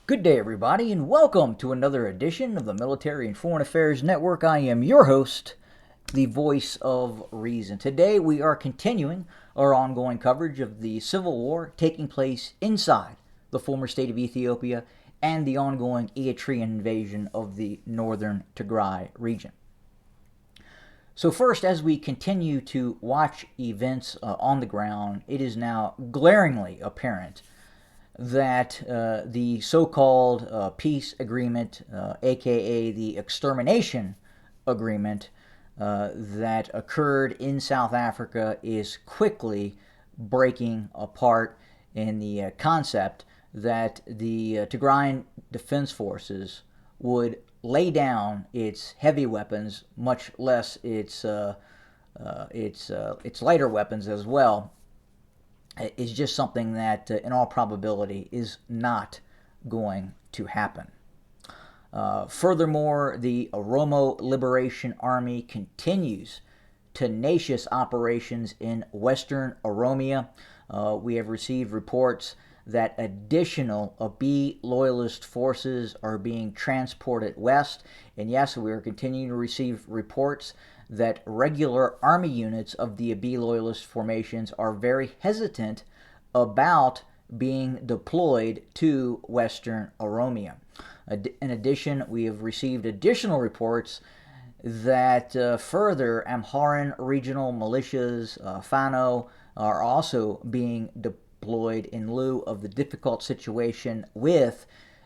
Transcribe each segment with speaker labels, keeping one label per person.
Speaker 1: Good day, everybody, and welcome to another edition of the Military and Foreign Affairs Network. I am your host, the voice of reason. Today, we are continuing our ongoing coverage of the civil war taking place inside the former state of Ethiopia and the ongoing Eritrean invasion of the northern Tigray region. So first, as we continue to watch events on the ground, it is now glaringly apparent that the so-called peace agreement, aka the extermination agreement that occurred in South Africa, is quickly breaking apart in the concept that the Tigrayan Defense Forces would lay down its heavy weapons, much less its lighter weapons as well, is just something that, in all probability, is not going to happen. Furthermore, the Oromo Liberation Army continues tenacious operations in western Oromia. We have received reports that additional Abiy loyalist forces are being transported west. And yes, we are continuing to receive reports that regular army units of the Abiy loyalist formations are very hesitant about being deployed to western Oromia. In addition, we have received additional reports that further Amharan regional militias, Fano, are also being deployed in lieu of the difficult situation with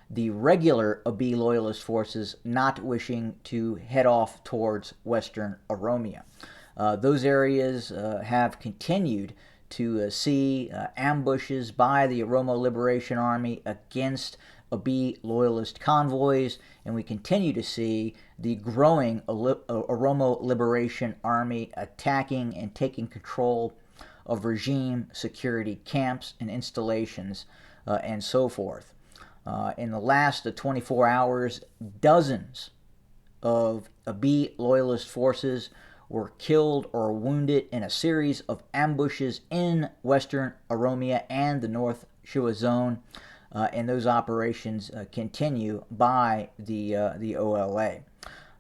Speaker 1: the regular Abiy loyalist forces not wishing to head off towards western Oromia. Those areas have continued to see ambushes by the Oromo Liberation Army against Abiy loyalist convoys, and we continue to see the growing Oromo Liberation Army attacking and taking control of regime security camps and installations and so forth. In the last 24 hours, dozens of Abiy loyalist forces were killed or wounded in a series of ambushes in western Oromia and the North Shua Zone, and those operations continue by the OLA.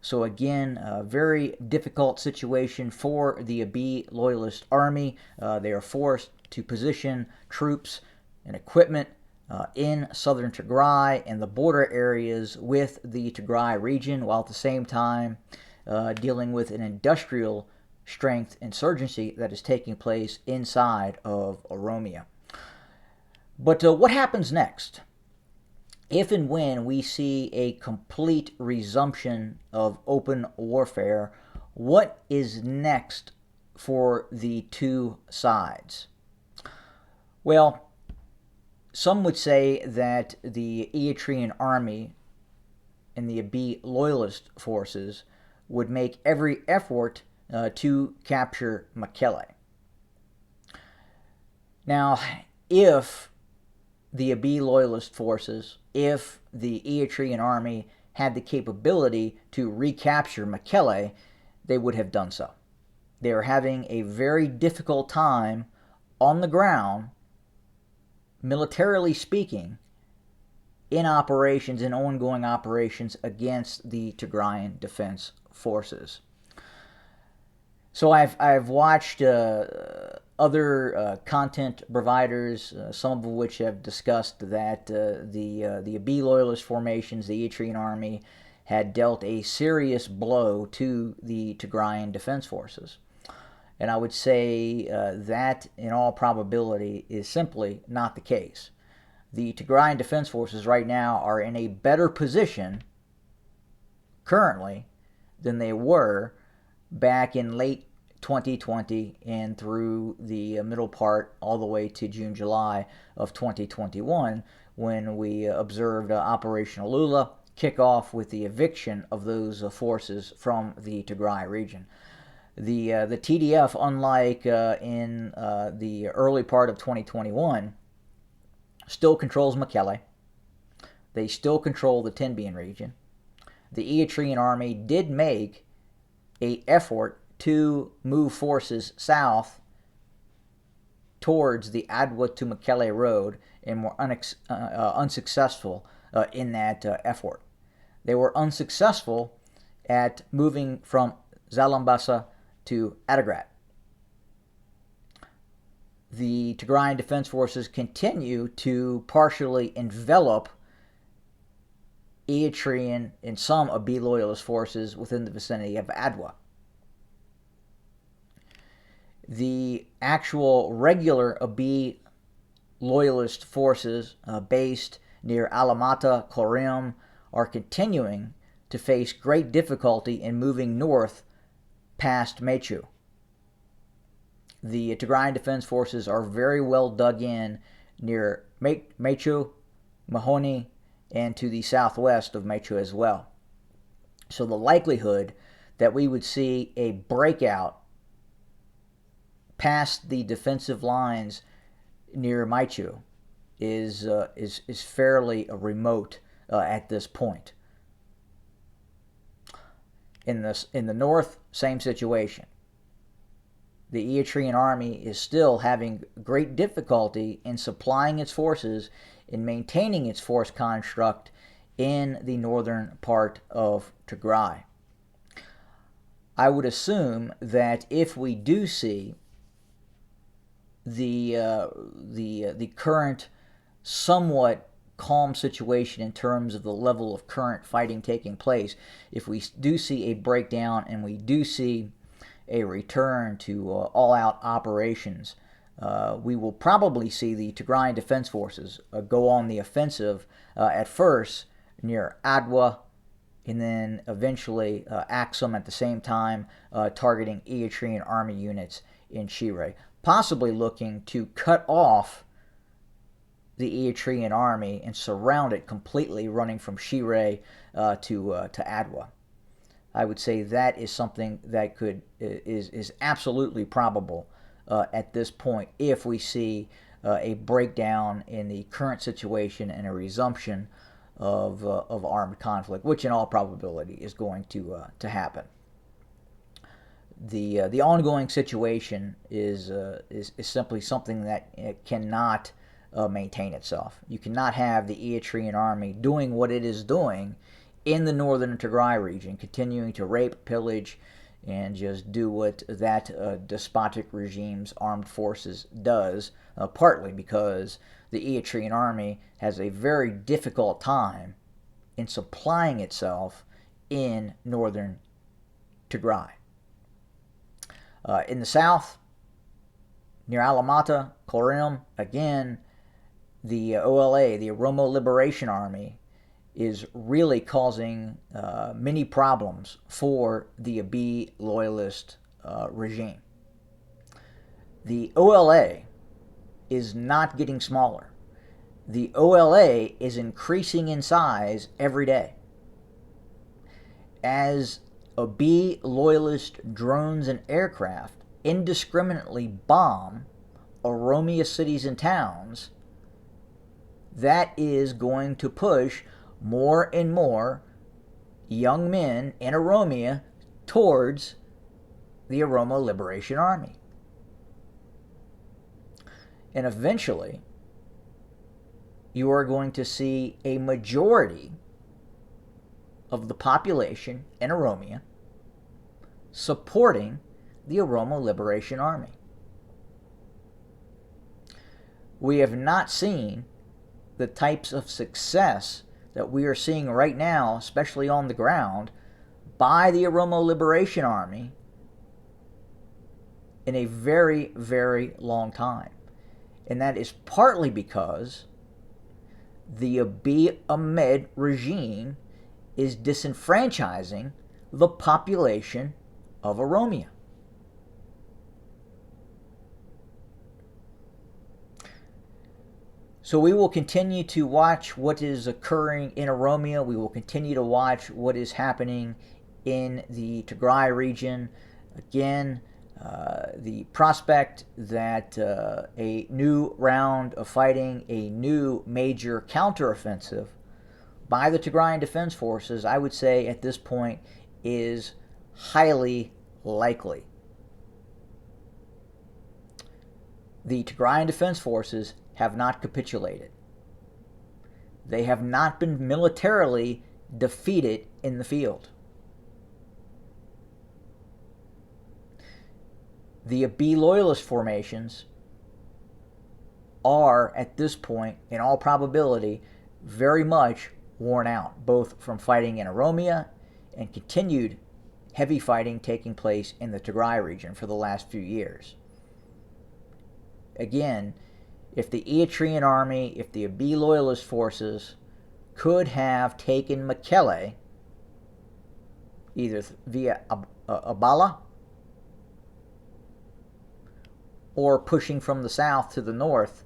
Speaker 1: So again, a very difficult situation for the Abiy loyalist army. They are forced to position troops and equipment in southern Tigray and the border areas with the Tigray region, while at the same time dealing with an industrial strength insurgency that is taking place inside of Oromia. But what happens next? If and when we see a complete resumption of open warfare, what is next for the two sides? Well, some would say that the Eritrean army and the Abiy loyalist forces would make every effort to capture Mekelle. Now, if the Abiy loyalist forces, if the Eritrean army had the capability to recapture Mekelle, they would have done so. They are having a very difficult time on the ground, militarily speaking, in operations, in ongoing operations against the Tigrayan Defense Forces. So I've watched other content providers, some of which have discussed that the Abiy loyalist formations, the Eritrean army, had dealt a serious blow to the Tigrayan Defense Forces. And I would say that, in all probability, is simply not the case. The Tigrayan Defense Forces right now are in a better position currently than they were back in late 2020 and through the middle part all the way to June, July of 2021, when we observed Operation Alula kick off with the eviction of those forces from the Tigray region. The TDF, unlike in the early part of 2021, still controls Mekelle. They still control the Tinbian region. The Eritrean army did make an effort to move forces south towards the Adwa to Mekelle road and were unsuccessful in that effort. They were unsuccessful at moving from Zalambasa to Adigrat. The Tigrayan Defense Forces continue to partially envelop Eritrean and some Abiy loyalist forces within the vicinity of Adwa. The actual regular Abiy loyalist forces based near Alamata, Korim, are continuing to face great difficulty in moving north past Mechu. The Tigrayan Defense Forces are very well dug in near Mechu, Mahoni, and to the southwest of Mechu as well. So the likelihood that we would see a breakout past the defensive lines near Mechu is fairly remote at this point. In the north, same situation. The Eritrean army is still having great difficulty in supplying its forces and maintaining its force construct in the northern part of Tigray. I would assume that if we do see the current somewhat calm situation in terms of the level of current fighting taking place, if we do see a breakdown and we do see a return to all-out operations, we will probably see the Tigrayan Defense Forces go on the offensive at first near Adwa, and then eventually Axum at the same time, targeting Eritrean army units in Tigray, possibly looking to cut off the Eritrean army and surround it completely, running from Tigray to Adwa. I would say that is something that is absolutely probable at this point if we see a breakdown in the current situation and a resumption of armed conflict, which in all probability is going to happen. The ongoing situation is simply something that cannot maintain itself. You cannot have the Eritrean army doing what it is doing in the northern Tigray region, continuing to rape, pillage, and just do what that despotic regime's armed forces does, partly because the Eritrean army has a very difficult time in supplying itself in northern Tigray. In the south, near Alamata, Korim, again, the OLA, the Oromo Liberation Army, is really causing many problems for the Abiy loyalist regime. The OLA is not getting smaller. The OLA is increasing in size every day. As Abiy loyalist drones and aircraft indiscriminately bomb Oromia cities and towns, that is going to push more and more young men in Oromia towards the Oromo Liberation Army. And eventually, you are going to see a majority of the population in Oromia supporting the Oromo Liberation Army. We have not seen the types of success that we are seeing right now, especially on the ground, by the Oromo Liberation Army in a very, very long time. And that is partly because the Abiy Ahmed regime is disenfranchising the population of Oromia. So we will continue to watch what is occurring in Oromia. We will continue to watch what is happening in the Tigray region. Again, the prospect that a new round of fighting, a new major counteroffensive by the Tigrayan Defense Forces, I would say at this point, is highly likely. The Tigrayan Defense Forces have not capitulated. They have not been militarily defeated in the field. The Abiy loyalist formations are, at this point, in all probability, very much worn out, both from fighting in Oromia and continued heavy fighting taking place in the Tigray region for the last few years. Again, if the Eritrean army, if the Abiy loyalist forces could have taken Mekelle, either via Abala or pushing from the south to the north,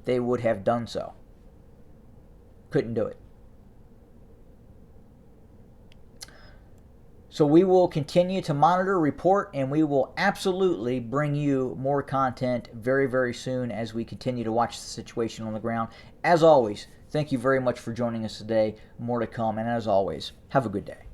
Speaker 1: they would have done so. Couldn't do it. So we will continue to monitor, report, and we will absolutely bring you more content very, very soon as we continue to watch the situation on the ground. As always, thank you very much for joining us today. More to come, and as always, have a good day.